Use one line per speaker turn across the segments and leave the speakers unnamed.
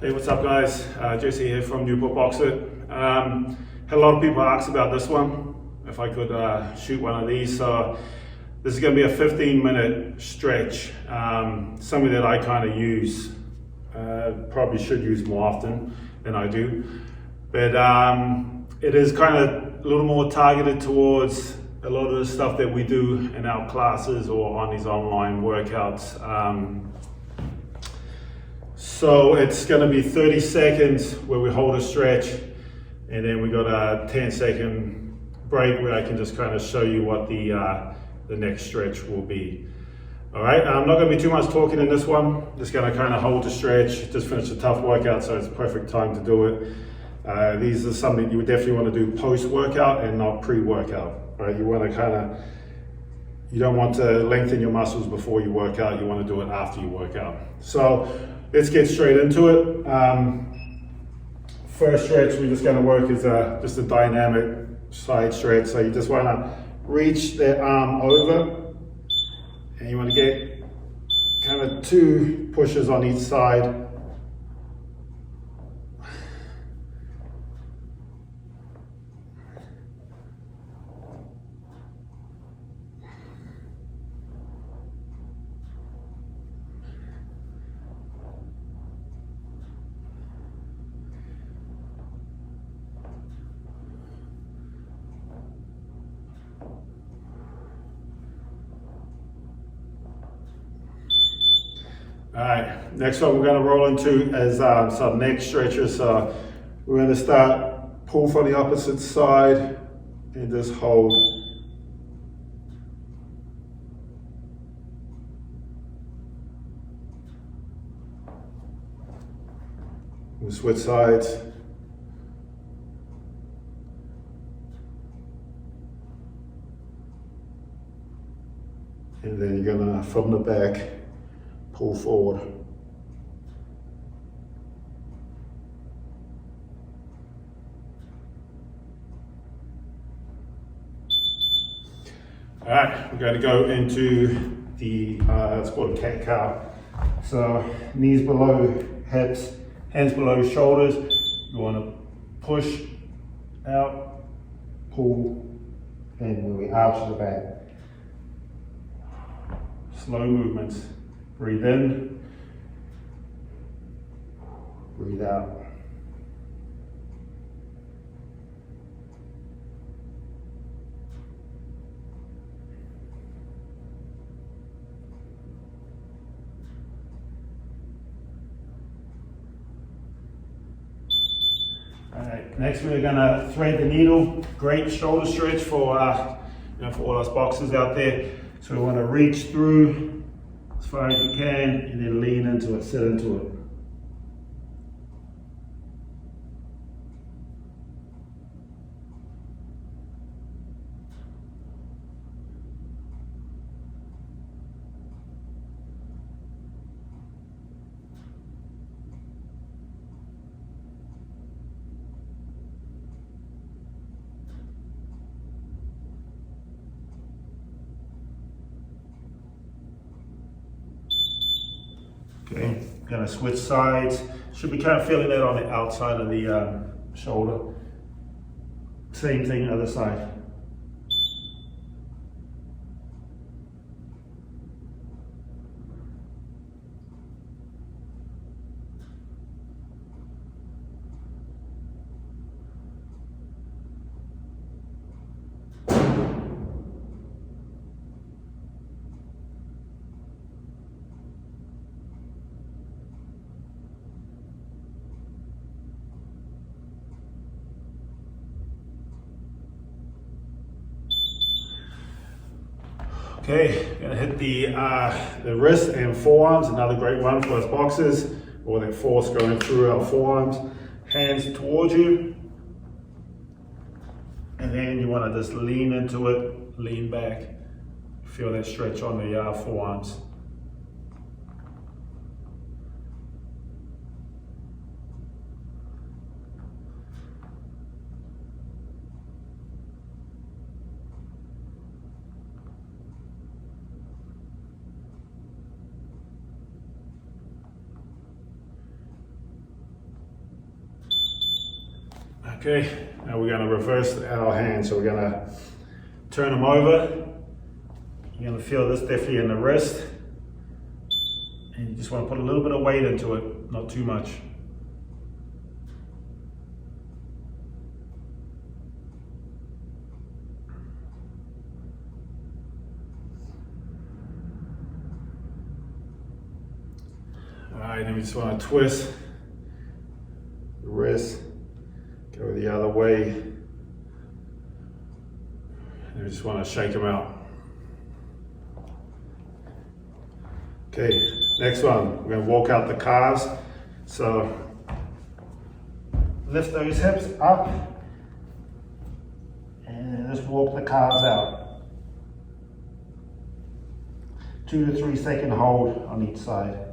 Hey, what's up guys? Jesse here from Newport Boxer. Had a lot of people ask about this one, if I could shoot one of these. So this is going to be a 15-minute stretch, something that I kind of use, probably should use more often than I do. But it is kind of a little more targeted towards a lot of the stuff that we do in our classes or on these online workouts. So it's going to be 30 seconds where we hold a stretch, and then we got a 10-second break where I can just kind of show you what the next stretch will be. All right, I'm not going to be too much talking in this one. Just going to kind of hold the stretch, just finished a tough workout, so it's the perfect time to do it. These are something you would definitely want to do post-workout and not pre-workout. Right? You want to you don't want to lengthen your muscles before you work out. You want to do it after you work out. So let's get straight into it. First stretch we're just going to work is just a dynamic side stretch. So you just want to reach the arm over, and you want to get kind of 2 pushes on each side. All right, next one we're going to roll into is some neck stretches. So we're going to start, pull from the opposite side and just hold. We'll switch sides. And then you're going to, from the back, pull forward. All right, we're going to go into the, it's called a cat cow. So knees below hips, hands below shoulders. You want to push out, pull, and when we arch to the back. Slow movements. Breathe in, breathe out. All right, next we're gonna thread the needle. Great shoulder stretch for for all us boxers out there. So we want to reach through as far as you can, and then lean into it, sit into it. Okay, gonna switch sides. Should be kind of feeling that on the outside of the shoulder. Same thing, other side. Okay, gonna hit the wrist and forearms, another great one for us boxers, or that force going through our forearms. Hands towards you, and then you want to just lean into it, lean back, feel that stretch on the forearms. Okay, now we're going to reverse our hands. So we're going to turn them over. You're going to feel this definitely in the wrist. And you just want to put a little bit of weight into it, not too much. Alright, then we just want to twist the wrist, go the other way, and we just want to shake them out. Okay, next one, we're going to walk out the calves. So lift those hips up and just walk the calves out. 2 to 3 second hold on each side.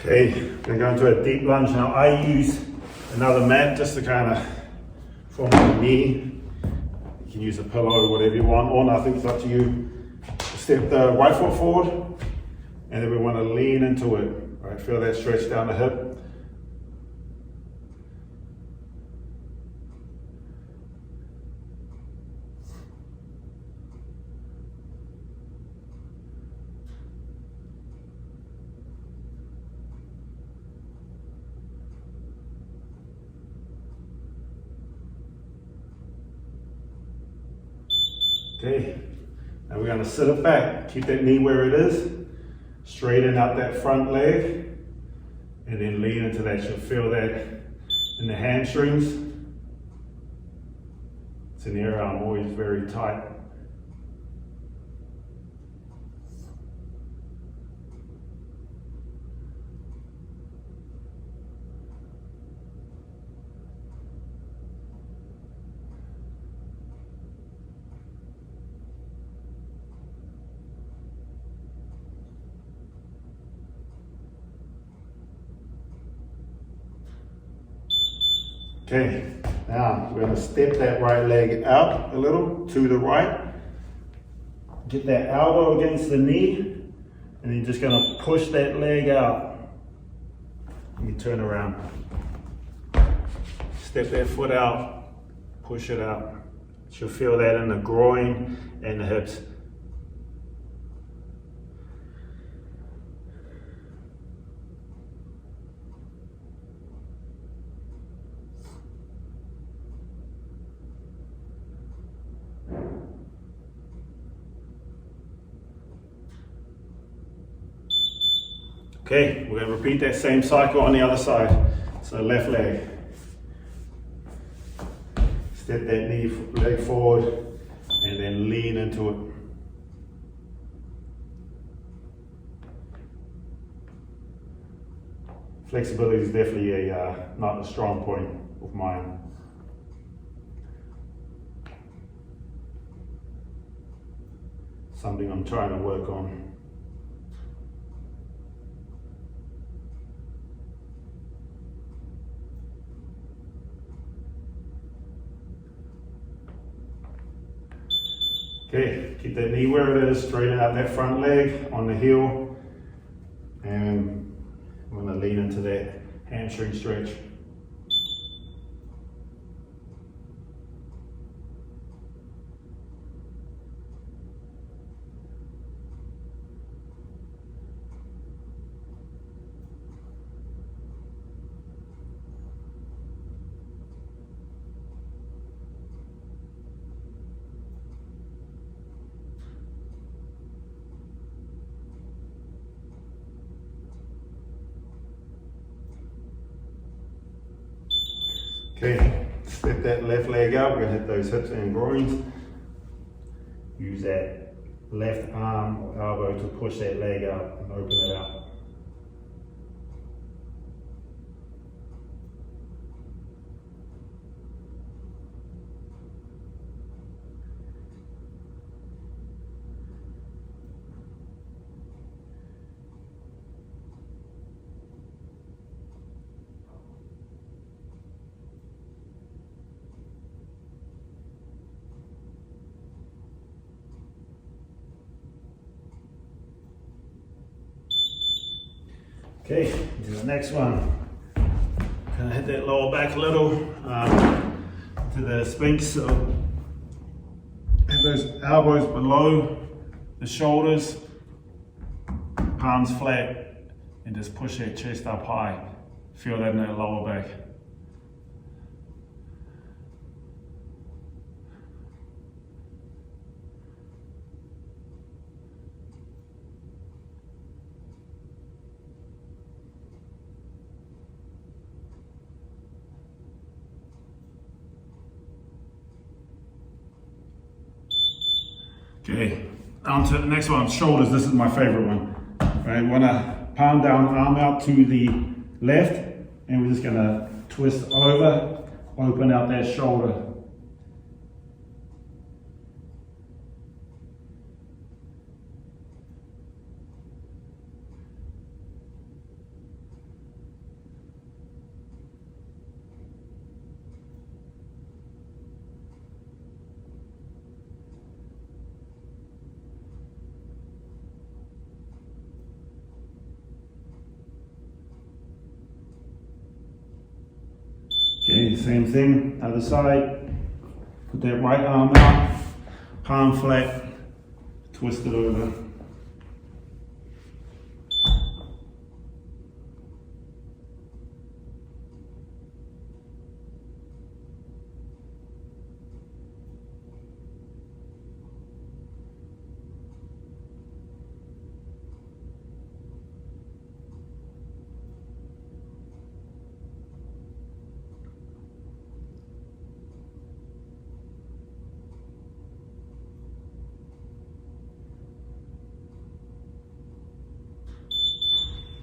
Okay, we're going to go into a deep lunge now. I use another mat just to kind of form a knee. You can use a pillow or whatever you want, or nothing, it's up to you. Step the right foot forward, and then we want to lean into it. All right, feel that stretch down the hip. Okay, now we're going to sit it back. Keep that knee where it is. Straighten out that front leg. And then lean into that. You'll feel that in the hamstrings. It's an area I'm always very tight. Okay, now we're going to step that right leg out a little to the right. Get that elbow against the knee, and then just going to push that leg out. Let me turn around. Step that foot out, push it out. You'll feel that in the groin and the hips. Okay, we're going to repeat that same cycle on the other side. So left leg. Step that leg forward and then lean into it. Flexibility is definitely not a strong point of mine. Something I'm trying to work on. Okay, keep that knee where it is, straighten out that front leg on the heel, and I'm going to lean into that hamstring stretch. Okay, step that left leg out. We're going to hit those hips and groins. Use that left arm or elbow to push that leg out and open it out. Okay, to the next one. Gonna hit that lower back a little to the Sphinx. So have those elbows below the shoulders, palms flat, and just push that chest up high. Feel that in that lower back. Okay, on to the next one, shoulders. This is my favorite one. Right, wanna palm down, arm out to the left, and we're just gonna twist over, open out that shoulder. Okay, same thing, other side. Put that right arm out, palm flat, twist it over.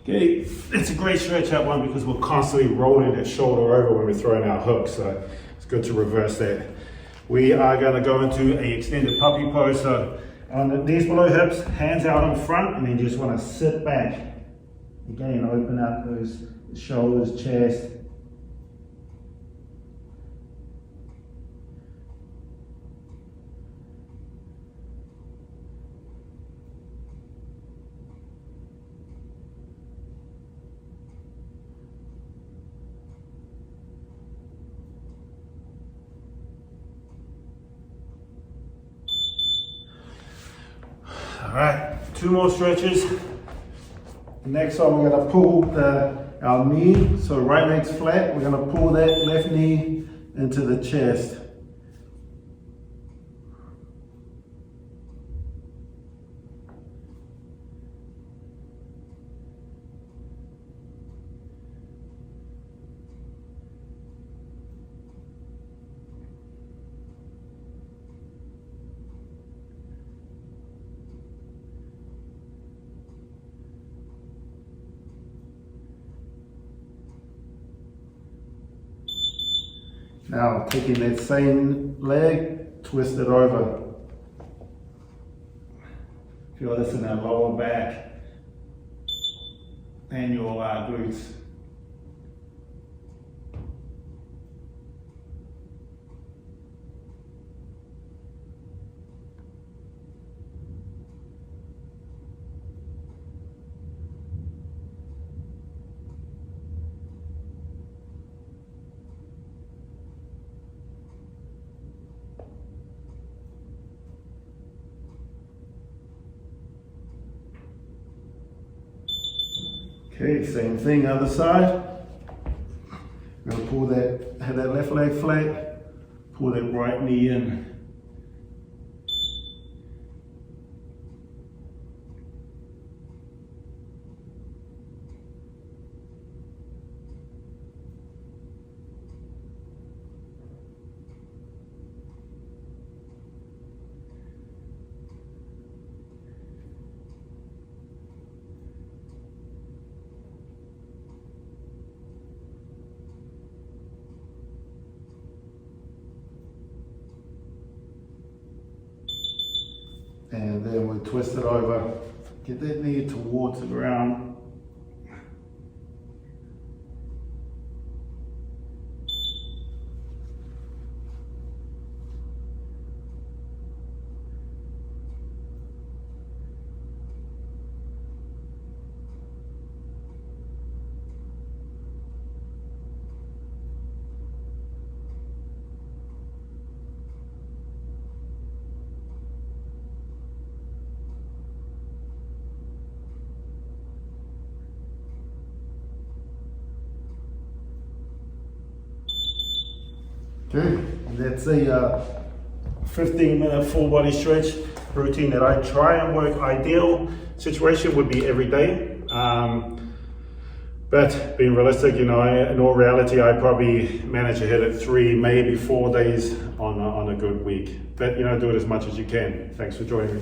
Okay, it's a great stretch out one because we're constantly rolling that shoulder over when we're throwing our hooks, so it's good to reverse that. We are going to go into a extended puppy pose, so on the knees below hips, hands out in front, and then just want to sit back. Again, open up those shoulders, chest. All right, 2 more stretches. Next one, we're gonna pull our knee, so right leg's flat. We're gonna pull that left knee into the chest. Now, taking that same leg, twist it over. Feel this in that lower back and your glutes. Okay, same thing, other side. We're gonna pull that, have that left leg flat, pull that right knee in. And then we twist it over, get that knee towards the ground. Okay, that's a 15-minute full body stretch routine that I try and work. Ideal situation would be every day. But being realistic, in all reality, I probably manage to hit it 3, maybe 4 days on a good week. But do it as much as you can. Thanks for joining me.